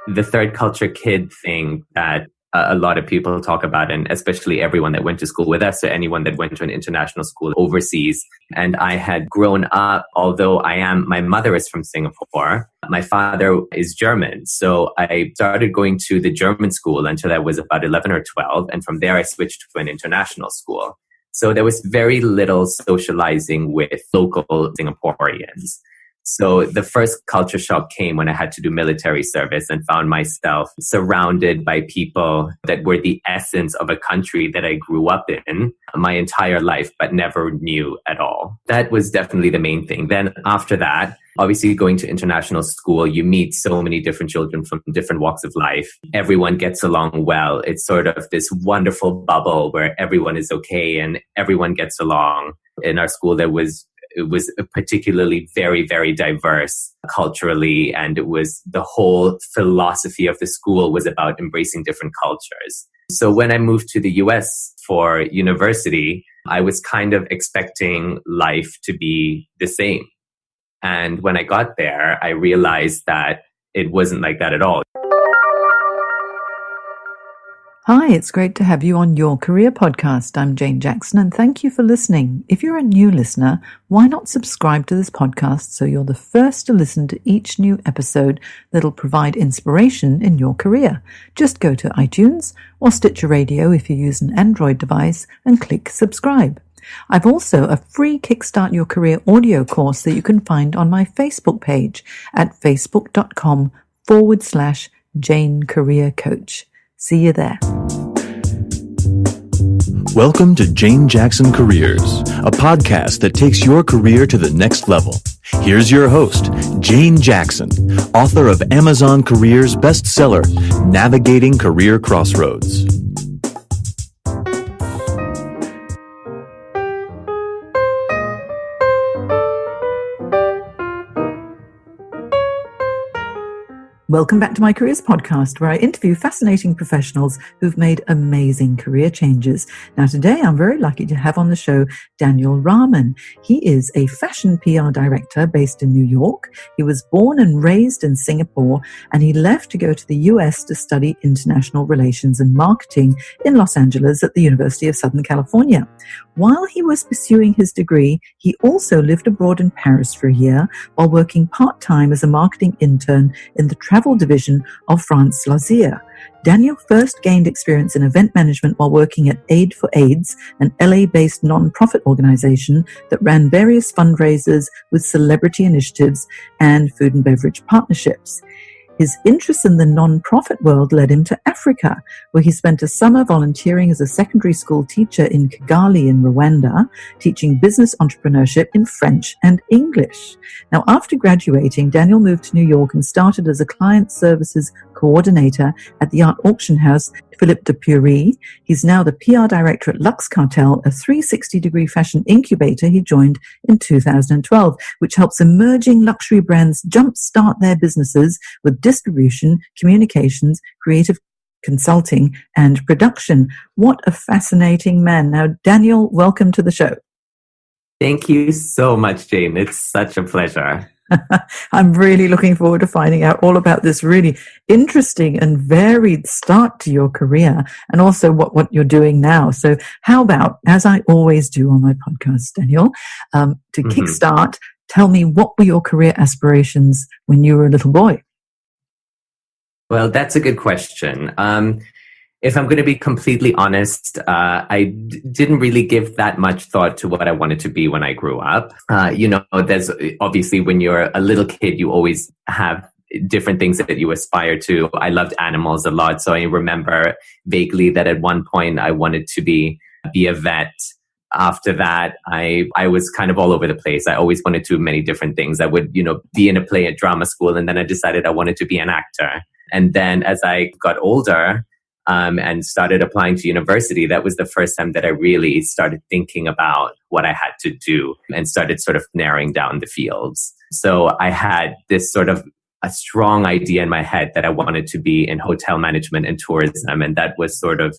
the third culture kid thing that a lot of people talk about, and especially everyone that went to school with us or anyone that went to an international school overseas. And I had grown up, although my mother is from Singapore, my father is German. So I started going to the German school until I was about 11 or 12. And from there, I switched to an international school. So there was very little socializing with local Singaporeans. So the first culture shock came when I had to do military service and found myself surrounded by people that were the essence of a country that I grew up in my entire life, but never knew at all. That was definitely the main thing. Then after that, obviously going to international school, you meet so many different children from different walks of life. Everyone gets along well. It's sort of this wonderful bubble where everyone is okay and everyone gets along. In our school, it was particularly very, very diverse culturally. And it was the whole philosophy of the school was about embracing different cultures. So when I moved to the US for university, I was kind of expecting life to be the same. And when I got there, I realized that it wasn't like that at all. Hi, it's great to have you on Your Career Podcast. I'm Jane Jackson, and thank you for listening. If you're a new listener, why not subscribe to this podcast so you're the first to listen to each new episode that'll provide inspiration in your career? Just go to iTunes or Stitcher Radio if you use an Android device and click subscribe. I've also a free Kickstart Your Career audio course that you can find on my Facebook page at facebook.com/Jane Career Coach. See you there. Welcome to Jane Jackson Careers, a podcast that takes your career to the next level. Here's your host, Jane Jackson, author of Amazon Careers bestseller, Navigating Career Crossroads. Welcome back to my Careers Podcast, where I interview fascinating professionals who've made amazing career changes. Now, today I'm very lucky to have on the show Daniel Rahmann. He is a fashion PR director based in New York. He was born and raised in Singapore, and he left to go to the US to study international relations and marketing in Los Angeles at the University of Southern California. While he was pursuing his degree, he also lived abroad in Paris for a year while working part-time as a marketing intern in the travel division of France Loisirs. Daniel first gained experience in event management while working at Aid for AIDS, an LA-based non-profit organization that ran various fundraisers with celebrity initiatives and food and beverage partnerships. His interest in the non-profit world led him to Africa, where he spent a summer volunteering as a secondary school teacher in Kigali in Rwanda, teaching business entrepreneurship in French and English. Now, after graduating, Daniel moved to New York and started as a client services coordinator at the art auction house Philippe de Pury. He's now the PR director at Lux Cartel, a 360-degree fashion incubator he joined in 2012, which helps emerging luxury brands jumpstart their businesses with distribution, communications, creative consulting, and production. What a fascinating man. Now, Daniel, welcome to the show. Thank you so much, Jane. It's such a pleasure. I'm really looking forward to finding out all about this really interesting and varied start to your career and also what you're doing now. So how about, as I always do on my podcast, Daniel, to kickstart, tell me, what were your career aspirations when you were a little boy? Well, that's a good question. If I'm going to be completely honest, I didn't really give that much thought to what I wanted to be when I grew up. There's obviously when you're a little kid, you always have different things that you aspire to. I loved animals a lot. So I remember vaguely that at one point I wanted to be a vet. After that, I was kind of all over the place. I always wanted to do many different things. I would, be in a play at drama school, and then I decided I wanted to be an actor. And then as I got older, and started applying to university, that was the first time that I really started thinking about what I had to do and started sort of narrowing down the fields. So I had this sort of a strong idea in my head that I wanted to be in hotel management and tourism. And that was sort of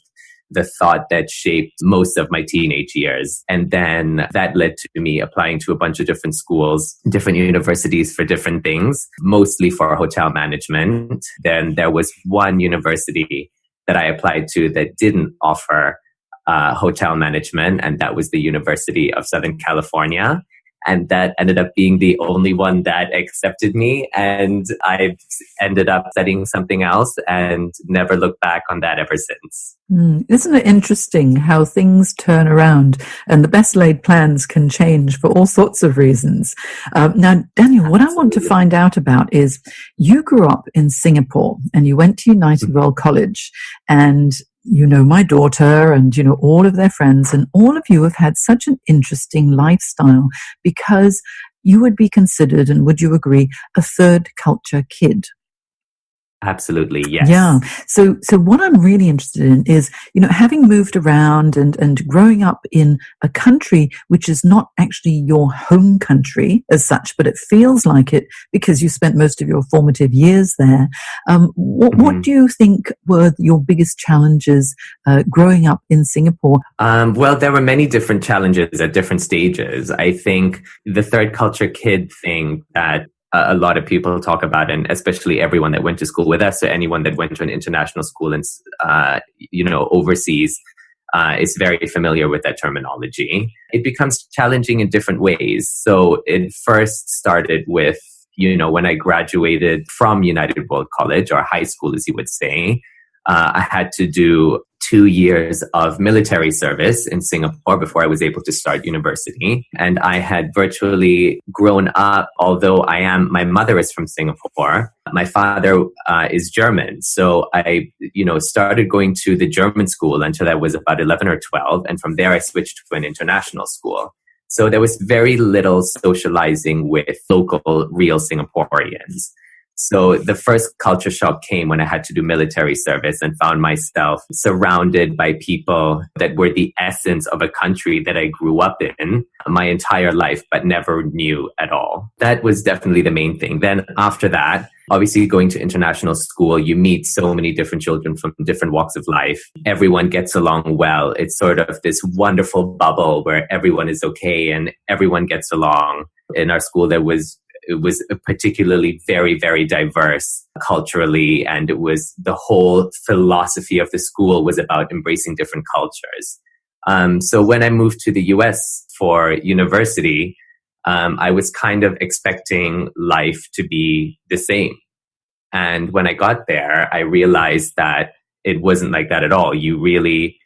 the thought that shaped most of my teenage years. And then that led to me applying to a bunch of different schools, different universities for different things, mostly for hotel management. Then there was one university that I applied to that didn't offer hotel management, and that was the University of Southern California. And that ended up being the only one that accepted me. And I ended up studying something else and never looked back on that ever since. Isn't it interesting how things turn around and the best laid plans can change for all sorts of reasons? Now, Daniel, what I want to find out about is you grew up in Singapore and you went to United World College, and you know my daughter and you know all of their friends, and all of you have had such an interesting lifestyle because you would be considered, and would you agree, a third culture kid. Absolutely, yes. Yeah. So what I'm really interested in is, you know, having moved around and growing up in a country which is not actually your home country as such, but it feels like it because you spent most of your formative years there. What do you think were your biggest challenges growing up in Singapore? Well, there were many different challenges at different stages. I think the third culture kid thing that a lot of people talk about, and especially everyone that went to school with us, or anyone that went to an international school and, overseas, is very familiar with that terminology. It becomes challenging in different ways. So it first started with, when I graduated from United World College, or high school, as you would say, I had to do 2 years of military service in Singapore before I was able to start university. And I had virtually grown up, although my mother is from Singapore. My father is German. So I, started going to the German school until I was about 11 or 12. And from there, I switched to an international school. So there was very little socializing with local, real Singaporeans. So the first culture shock came when I had to do military service and found myself surrounded by people that were the essence of a country that I grew up in my entire life, but never knew at all. That was definitely the main thing. Then after that, obviously going to international school, you meet so many different children from different walks of life. Everyone gets along well. It's sort of this wonderful bubble where everyone is okay and everyone gets along. In our school, it was particularly very, very diverse culturally. And it was the whole philosophy of the school was about embracing different cultures. So when I moved to the US for university, I was kind of expecting life to be the same. And when I got there, I realized that it wasn't like that at all. You really,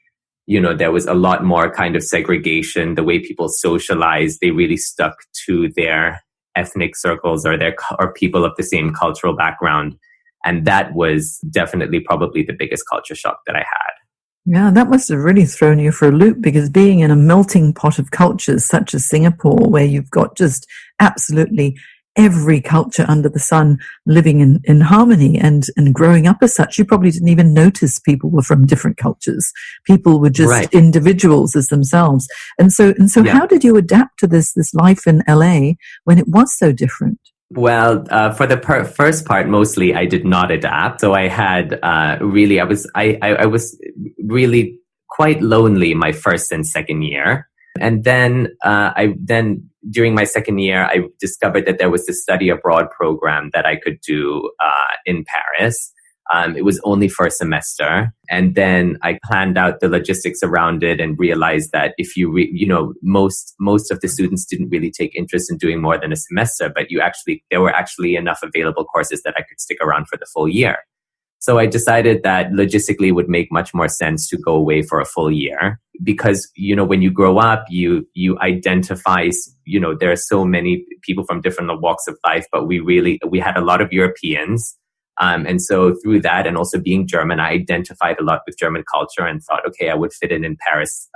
there was a lot more kind of segregation. The way people socialized, they really stuck to their ethnic circles or people of the same cultural background. And that was definitely probably the biggest culture shock that I had. Yeah, that must have really thrown you for a loop, because being in a melting pot of cultures such as Singapore, where you've got just absolutely every culture under the sun living in harmony and growing up as such, you probably didn't even notice people were from different cultures. People were just individuals as themselves. And so how did you adapt to this life in LA when it was so different? Well, for the first part, mostly I did not adapt. So I had I was really quite lonely my first and second year. And then during my second year, I discovered that there was this study abroad program that I could do in Paris. It was only for a semester. And then I planned out the logistics around it and realized that if most of the students didn't really take interest in doing more than a semester, but there were actually enough available courses that I could stick around for the full year. So I decided that logistically it would make much more sense to go away for a full year because, when you grow up, you identify, there are so many people from different walks of life, but we had a lot of Europeans. And so through that, and also being German, I identified a lot with German culture and thought, okay, I would fit in Paris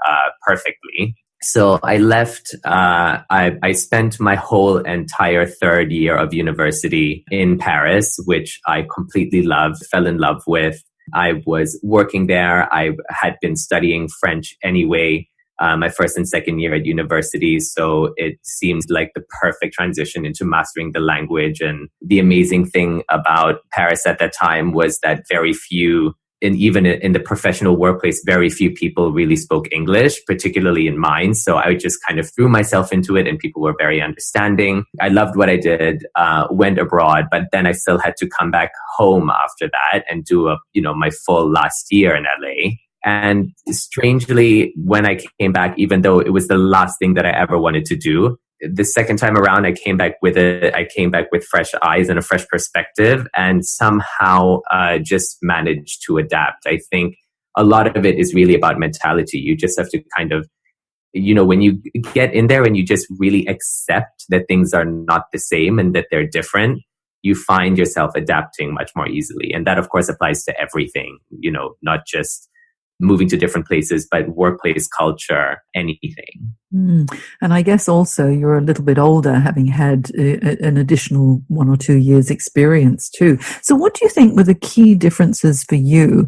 perfectly. So I left, I spent my whole entire third year of university in Paris, which I completely loved, fell in love with. I was working there. I had been studying French anyway, my first and second year at university. So it seemed like the perfect transition into mastering the language. And the amazing thing about Paris at that time was that very few and even in the professional workplace, very few people really spoke English, particularly in mine. So I just kind of threw myself into it and people were very understanding. I loved what I did, went abroad, but then I still had to come back home after that and do my full last year in LA. And strangely, when I came back, even though it was the last thing that I ever wanted to do, the second time around, I came back with it. I came back with fresh eyes and a fresh perspective, and somehow just managed to adapt. I think a lot of it is really about mentality. You just have to kind of, when you get in there and you just really accept that things are not the same and that they're different, you find yourself adapting much more easily. And that, of course, applies to everything, not just moving to different places, but workplace culture, anything. And I guess also you're a little bit older, having had an additional 1 or 2 years experience too. So what do you think were the key differences for you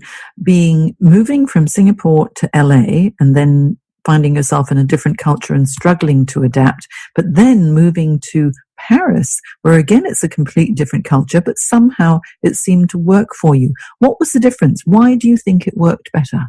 moving from Singapore to LA and then finding yourself in a different culture and struggling to adapt, but then moving to Paris, where again it's a complete different culture, but somehow it seemed to work for you? What was the difference? Why do you think it worked better?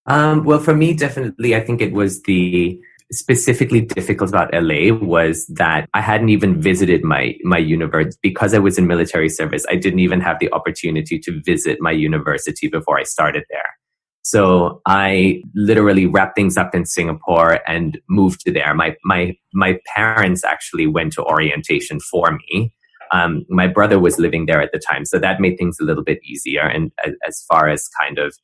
Well, for me, definitely, I think it was the specifically difficult about LA was that I hadn't even visited my university. Because I was in military service, I didn't even have the opportunity to visit my university before I started there. So I literally wrapped things up in Singapore and moved to there. My parents actually went to orientation for me. My brother was living there at the time, so that made things a little bit easier. And as far as kind of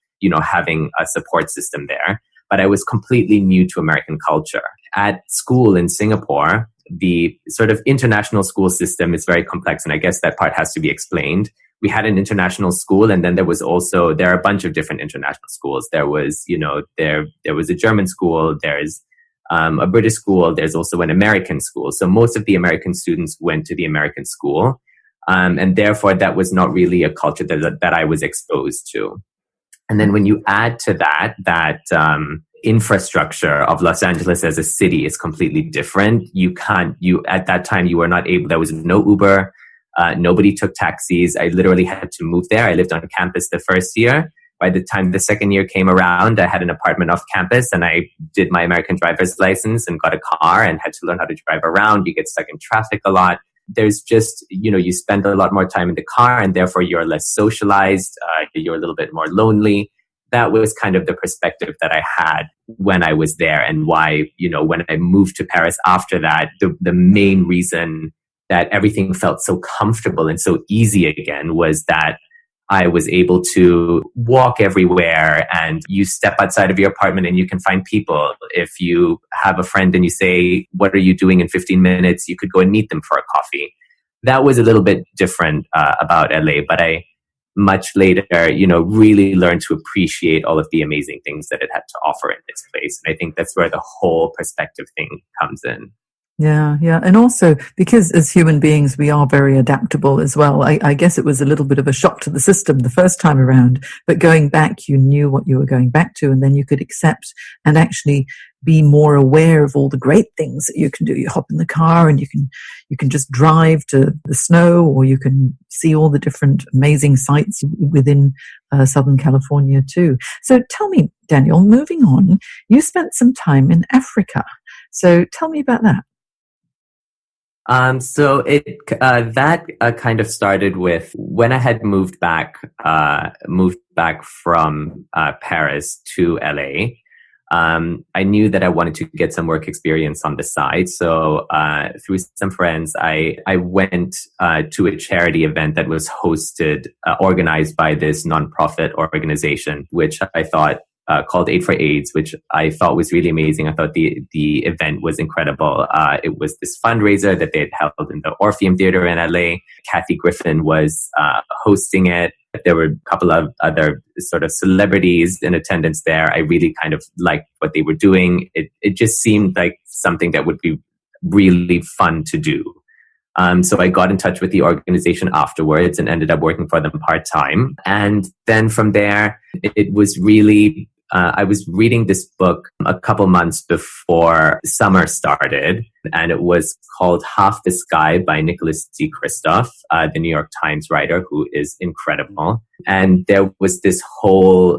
having a support system there. But I was completely new to American culture. At school in Singapore, the sort of international school system is very complex, and I guess that part has to be explained. We had an international school, and then there are a bunch of different international schools. There was, there was a German school, there's a British school, there's also an American school. So most of the American students went to the American school, and therefore that was not really a culture that I was exposed to. And then when you add to that infrastructure of Los Angeles as a city is completely different. At that time, you were not able, there was no Uber. Nobody took taxis. I literally had to move there. I lived on campus the first year. By the time the second year came around, I had an apartment off campus and I did my American driver's license and got a car and had to learn how to drive around. You get stuck in traffic a lot. There's just, you spend a lot more time in the car and therefore you're less socialized. You're a little bit more lonely. That was kind of the perspective that I had when I was there, and why, when I moved to Paris after that, the main reason that everything felt so comfortable and so easy again was that I was able to walk everywhere, and you step outside of your apartment and you can find people. If you have a friend and you say, what are you doing in 15 minutes? You could go and meet them for a coffee. That was a little bit different about LA, but I much later, really learned to appreciate all of the amazing things that it had to offer in this place. And I think that's where the whole perspective thing comes in. Yeah. And also, because as human beings, we are very adaptable as well. I guess it was a little bit of a shock to the system the first time around, but going back, you knew what you were going back to, and then you could accept and actually be more aware of all the great things that you can do. You hop in the car and you can just drive to the snow, or you can see all the different amazing sights within Southern California too. So tell me, Daniel, moving on, you spent some time in Africa. So tell me about that. So that kind of started with when I had moved back from Paris to LA. I knew that I wanted to get some work experience on the side. So through some friends, I went to a charity event that was organized by this nonprofit organization, which I thought called Aid for AIDS, which I thought was really amazing. I thought the event was incredible. It was this fundraiser that they had held in the Orpheum Theater in LA. Kathy Griffin was hosting it. There were a couple of other sort of celebrities in attendance there. I really kind of liked what they were doing. It just seemed like something that would be really fun to do. So I got in touch with the organization afterwards and ended up working for them part-time. And then from there, it was really I was reading this book a couple months before summer started, and it was called Half the Sky by Nicholas D. Kristof, the New York Times writer, who is incredible. And there was this whole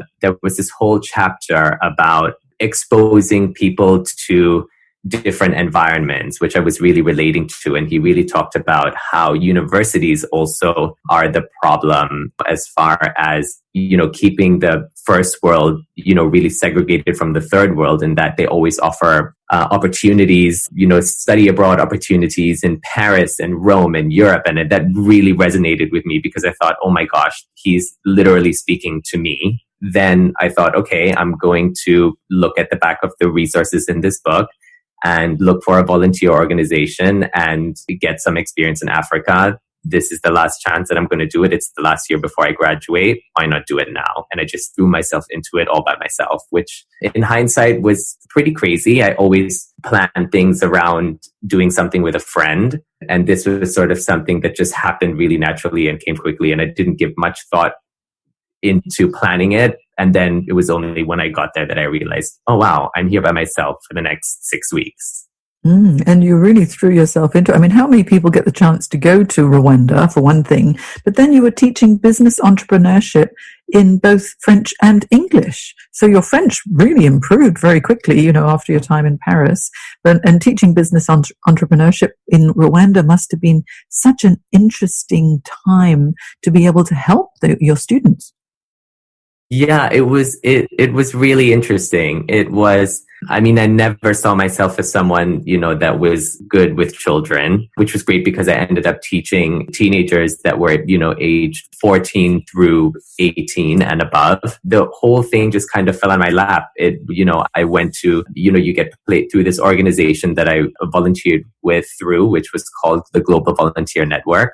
chapter about exposing people to different environments, which I was really relating to. And he really talked about how universities also are the problem as far as, keeping the first world, really segregated from the third world, and that they always offer opportunities, study abroad opportunities in Paris and Rome and Europe. And that really resonated with me because I thought, oh my gosh, he's literally speaking to me. Then I thought, okay, I'm going to look at the back of the resources in this book and look for a volunteer organization and get some experience in Africa. This is the last chance that I'm going to do it. It's the last year before I graduate. Why not do it now? And I just threw myself into it all by myself, which in hindsight was pretty crazy. I always planned things around doing something with a friend. And this was sort of something that just happened really naturally and came quickly. And I didn't give much thought into planning it. And then it was only when I got there that I realized, oh, wow, I'm here by myself for the next 6 weeks. And you really threw yourself into it. I mean, how many people get the chance to go to Rwanda, for one thing, but then you were teaching business entrepreneurship in both French and English. So your French really improved very quickly, after your time in Paris. And teaching business entrepreneurship in Rwanda must have been such an interesting time to be able to help your students. Yeah, it was really interesting. I never saw myself as someone, that was good with children, which was great because I ended up teaching teenagers that were, aged 14 through 18 and above. The whole thing just kind of fell on my lap. I went to, you get played through this organization that I volunteered through, which was called the Global Volunteer Network.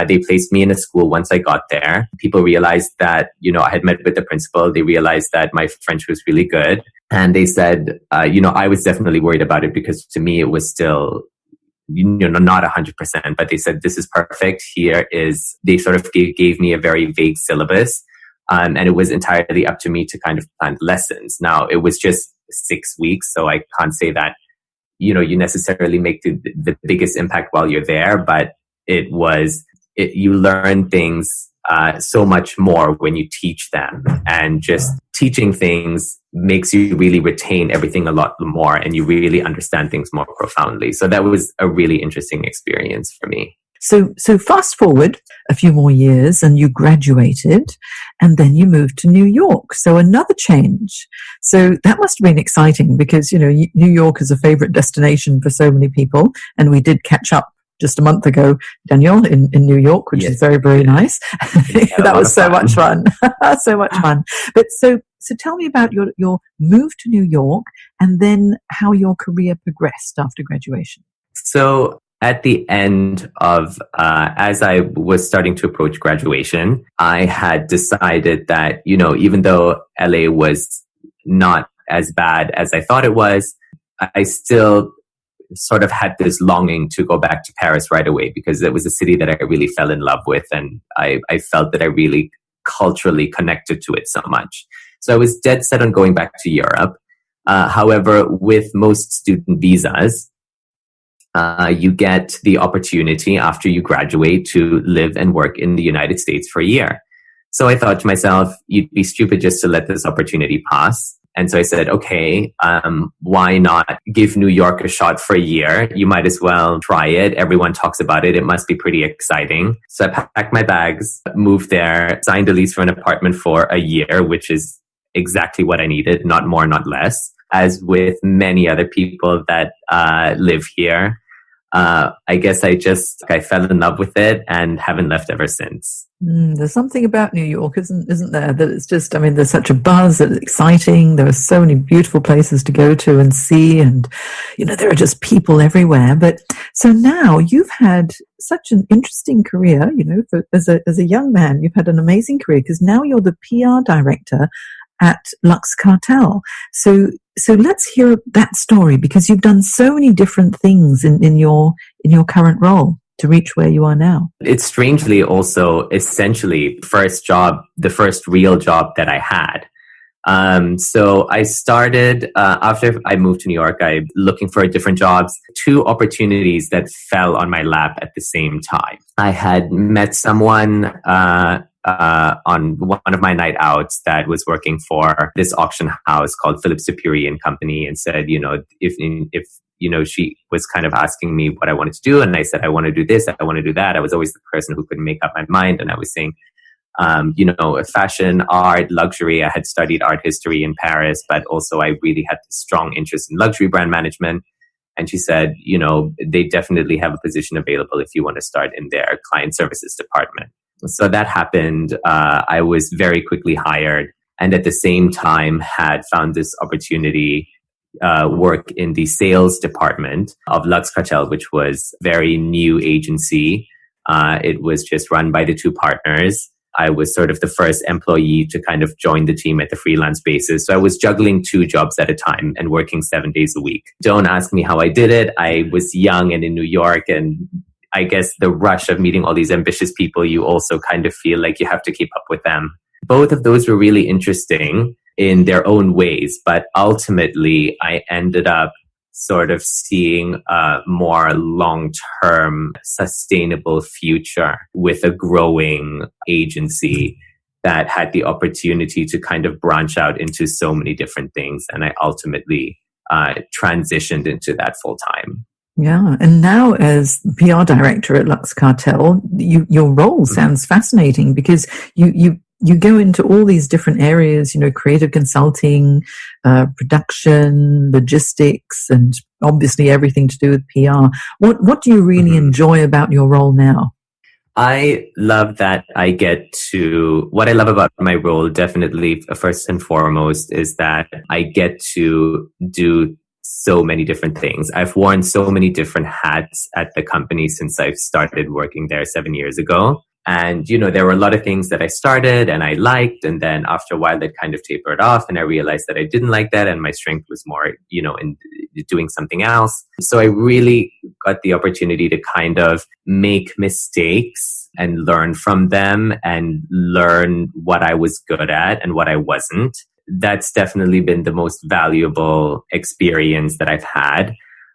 They placed me in a school once I got there. People realized that, I had met with the principal. They realized that my French was really good. And they said, I was definitely worried about it because to me, it was still, not 100%, but they said, this is perfect. They sort of gave me a very vague syllabus. And it was entirely up to me to kind of plan lessons. Now, it was just 6 weeks, so I can't say that, you necessarily make the biggest impact while you're there, but you learn things so much more when you teach them, and just teaching things makes you really retain everything a lot more, and you really understand things more profoundly. So that was a really interesting experience for me. So fast forward a few more years and you graduated, and then you moved to New York. So another change. So that must have been exciting because, New York is a favorite destination for so many people. And we did catch up just a month ago, Daniel, in New York, which is very, very nice. Yeah, that was so much fun. So much fun. But so tell me about your move to New York and then how your career progressed after graduation. So at the end of, as I was starting to approach graduation, I had decided that, even though LA was not as bad as I thought it was, I still sort of had this longing to go back to Paris right away because it was a city that I really fell in love with, and I felt that I really culturally connected to it so much. So I was dead set on going back to Europe. However, with most student visas, you get the opportunity after you graduate to live and work in the United States for a year. So I thought to myself, you'd be stupid just to let this opportunity pass. And so I said, okay, why not give New York a shot for a year? You might as well try it. Everyone talks about it. It must be pretty exciting. So I packed my bags, moved there, signed a lease for an apartment for a year, which is exactly what I needed, not more, not less. As with many other people that live here, I guess I fell in love with it and haven't left ever since. There's something about New York, isn't there? That it's just, there's such a buzz, it's exciting. There are so many beautiful places to go to and see, and, there are just people everywhere. But so now you've had such an interesting career, as a young man, you've had an amazing career because now you're the PR director at Lux Cartel. So let's hear that story because you've done so many different things in your current role to reach where you are now. It's strangely also essentially the first real job that I had. So I started, after I moved to New York, I looking for different jobs, two opportunities that fell on my lap at the same time. I had met someone, on one of my night outs that was working for this auction house called Phillips Superior and Company, and said, if she was kind of asking me what I wanted to do. And I said, I want to do this, I want to do that. I was always the person who couldn't make up my mind. And I was saying, fashion, art, luxury. I had studied art history in Paris, but also I really had a strong interest in luxury brand management. And she said, they definitely have a position available if you want to start in their client services department. So that happened. I was very quickly hired, and at the same time had found this opportunity, work in the sales department of Lux Cartel, which was a very new agency. It was just run by the two partners. I was sort of the first employee to kind of join the team at the freelance basis. So I was juggling two jobs at a time and working 7 days a week. Don't ask me how I did it. I was young and in New York, and I guess the rush of meeting all these ambitious people, you also kind of feel like you have to keep up with them. Both of those were really interesting in their own ways, but ultimately I ended up sort of seeing a more long-term sustainable future with a growing agency that had the opportunity to kind of branch out into so many different things. And I ultimately transitioned into that full time. Yeah. And now as PR director at Lux Cartel, your role sounds fascinating because you go into all these different areas, creative consulting, production, logistics, and obviously everything to do with PR. What do you really enjoy about your role now? I love that what I love about my role, definitely first and foremost, is that I get to do so many different things. I've worn so many different hats at the company since I've started working there 7 years ago. And, there were a lot of things that I started and I liked. And then after a while, that kind of tapered off. And I realized that I didn't like that. And my strength was more, in doing something else. So I really got the opportunity to kind of make mistakes and learn from them and learn what I was good at and what I wasn't. That's definitely been the most valuable experience that I've had.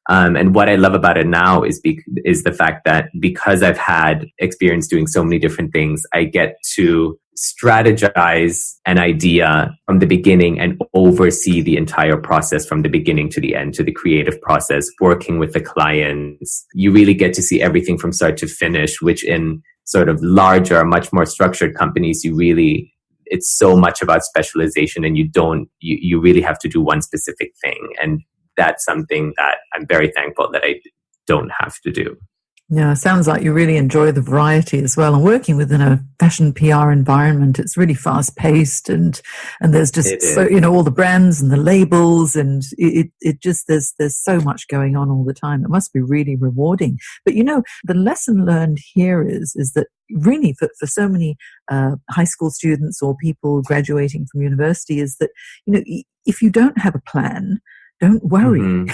And what I love about it now is the fact that because I've had experience doing so many different things, I get to strategize an idea from the beginning and oversee the entire process from the beginning to the end, to the creative process, working with the clients. You really get to see everything from start to finish, which in sort of larger, much more structured companies, it's so much about specialization, and you really have to do one specific thing. And that's something that I'm very thankful that I don't have to do. Yeah, sounds like you really enjoy the variety as well. And working within a fashion PR environment, it's really fast paced, and there's just so, all the brands and the labels, and it just there's so much going on all the time. It must be really rewarding. But the lesson learned here is that really for so many high school students or people graduating from university is that if you don't have a plan, don't worry,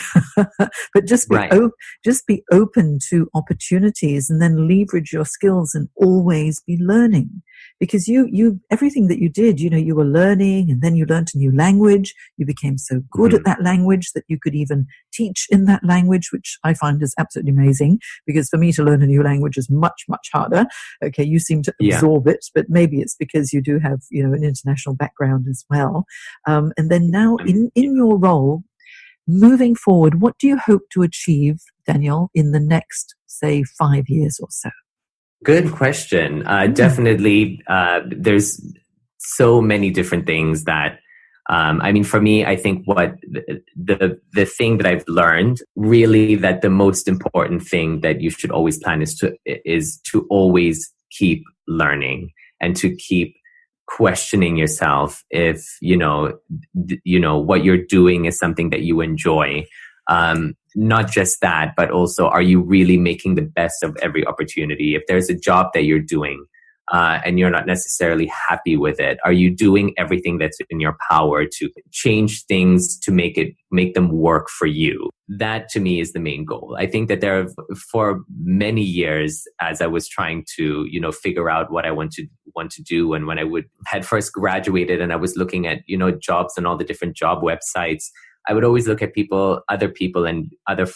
but just be open to opportunities, and then leverage your skills and always be learning. Because you everything that you did, you were learning, and then you learned a new language. You became so good at that language that you could even teach in that language, which I find is absolutely amazing. Because for me to learn a new language is much, much harder. Okay, you seem to absorb it, but maybe it's because you do have an international background as well. And then now in your role, moving forward, what do you hope to achieve, Daniel, in the next, say, 5 years or so? Good question. Definitely, there's so many different things that, for me, I think what the thing that I've learned, really, that the most important thing that you should always plan is to always keep learning and to keep questioning yourself if what you're doing is something that you enjoy. Not just that, but also, are you really making the best of every opportunity? If there's a job that you're doing and you're not necessarily happy with it, are you doing everything that's in your power to change things to make them work for you? That to me is the main goal. I think that for many years, as I was trying to figure out what I wanted want to do. And when I had first graduated and I was looking at, jobs and all the different job websites, I would always look at other people and other,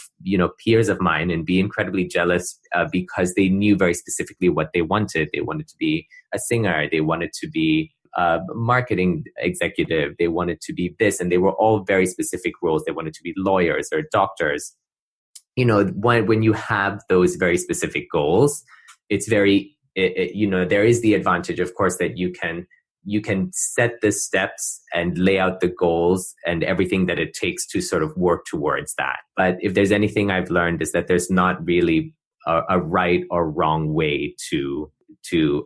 peers of mine and be incredibly jealous because they knew very specifically what they wanted. They wanted to be a singer. They wanted to be a marketing executive. They wanted to be this, and they were all very specific roles. They wanted to be lawyers or doctors. When you have those very specific goals, it's very, there is the advantage, of course, that you can set the steps and lay out the goals and everything that it takes to sort of work towards that. But if there's anything I've learned, is that there's not really a right or wrong way to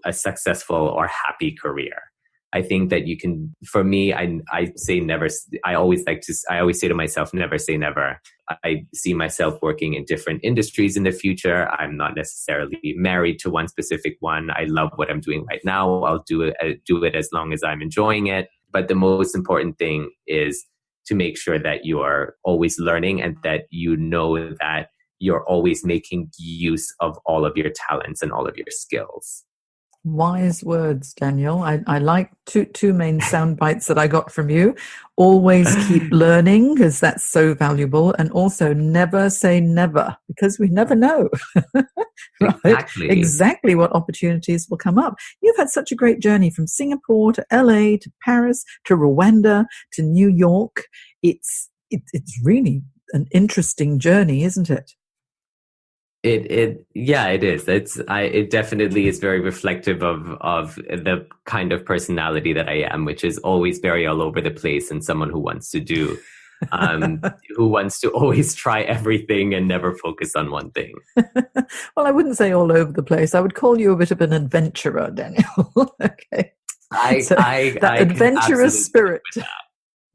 a successful or happy career. I think that you can, for me, I say never. I always say to myself, never say never. I see myself working in different industries in the future. I'm not necessarily married to one specific one. I love what I'm doing right now. I'll do it as long as I'm enjoying it. But the most important thing is to make sure that you're always learning and that you know that you're always making use of all of your talents and all of your skills. Wise words, Daniel. I like two main sound bites that I got from you. Always keep learning, because that's so valuable. And also never say never, because we never know. Right? Exactly what opportunities will come up. You've had such a great journey from Singapore to LA to Paris to Rwanda to New York. It's really an interesting journey, isn't it? It is. It definitely is very reflective of the kind of personality that I am, which is always very all over the place and someone who wants to who wants to always try everything and never focus on one thing. Well, I wouldn't say all over the place. I would call you a bit of an adventurer, Daniel. Okay. That adventurous spirit.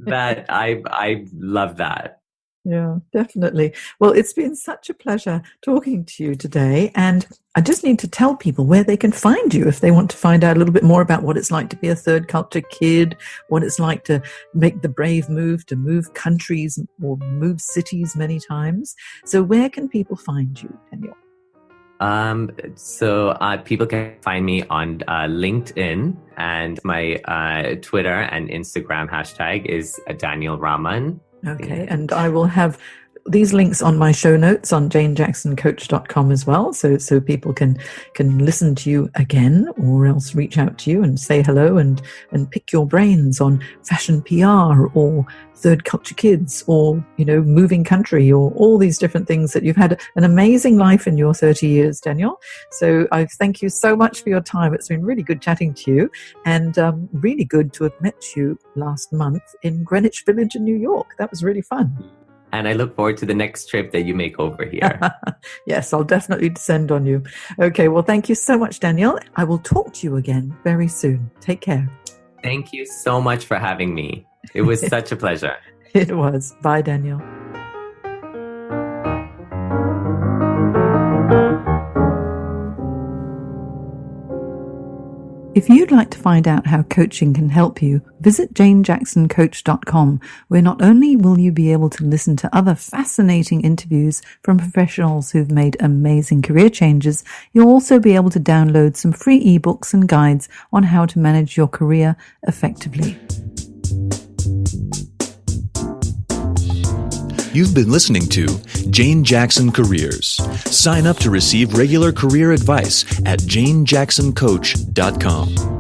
That I love that. Yeah, definitely. Well, it's been such a pleasure talking to you today. And I just need to tell people where they can find you if they want to find out a little bit more about what it's like to be a third culture kid, what it's like to make the brave move, to move countries or move cities many times. So where can people find you, Daniel? So people can find me on LinkedIn, and my Twitter and Instagram hashtag is Daniel Rahmann. Okay, and I will have these links on my show notes on janejacksoncoach.com as well, so people can listen to you again, or else reach out to you and say hello and pick your brains on fashion PR or third culture kids or moving country or all these different things. That you've had an amazing life in your 30 years, Daniel. So I thank you so much for your time. It's been really good chatting to you, and really good to have met you last month in Greenwich Village in New York. That was really fun. And I look forward to the next trip that you make over here. Yes, I'll definitely descend on you. Okay, well, thank you so much, Daniel. I will talk to you again very soon. Take care. Thank you so much for having me. It was such a pleasure. It was. Bye, Daniel. If you'd like to find out how coaching can help you, visit janejacksoncoach.com, where not only will you be able to listen to other fascinating interviews from professionals who've made amazing career changes, you'll also be able to download some free ebooks and guides on how to manage your career effectively. You've been listening to Jane Jackson Careers. Sign up to receive regular career advice at janejacksoncoach.com.